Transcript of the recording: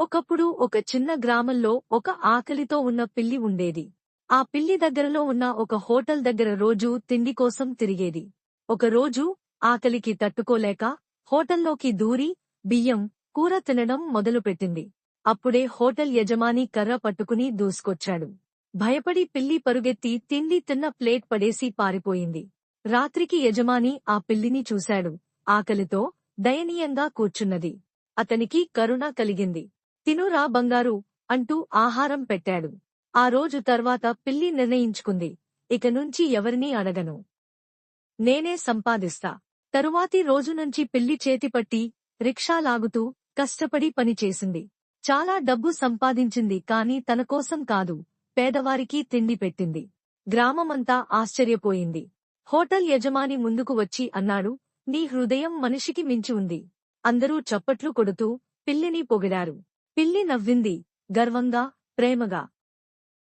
ఒకప్పుడు ఒక చిన్న గ్రామంలో ఒక ఆకలితో ఉన్న పిల్లి ఉండేది. ఆ పిల్లి దగ్గరలో ఉన్న ఒక హోటల్ దగ్గర రోజూ తిండి కోసం తిరిగేది. ఒకరోజు ఆకలికి తట్టుకోలేక హోటల్లోకి దూరి బియ్యం, కూర తినడం మొదలుపెట్టింది. అప్పుడే హోటల్ యజమాని కర్ర పట్టుకుని దూసుకొచ్చాడు. భయపడి పిల్లి పరుగెత్తి తిండి తిన్న ప్లేట్ పడేసి పారిపోయింది. రాత్రికి యజమాని ఆ పిల్లిని చూశాడు. ఆకలితో దయనీయంగా కూర్చున్నది. అతనికి కరుణ కలిగింది. తినురా బంగారు అంటూ ఆహారం పెట్టాడు. ఆ రోజు తర్వాత పిల్లి నిర్ణయించుకుంది, ఇక నుంచి ఎవరినీ అడగను, నేనే సంపాదిస్తా. తరువాతి రోజునుంచి పిల్లి చేతిపట్టి రిక్షా లాగుతూ కష్టపడి పనిచేసింది. చాలా డబ్బు సంపాదించింది, కాని తనకోసం కాదు, పేదవారికి తిండి పెట్టింది. గ్రామమంతా ఆశ్చర్యపోయింది. హోటల్ యజమాని ముందుకు వచ్చి అన్నాడు, నీ హృదయం మనిషికి మించి ఉంది. అందరూ చప్పట్లు కొడుతూ పిల్లిని పొగిడారు. పిల్లి నవ్వింది, గర్వంగా, ప్రేమగా.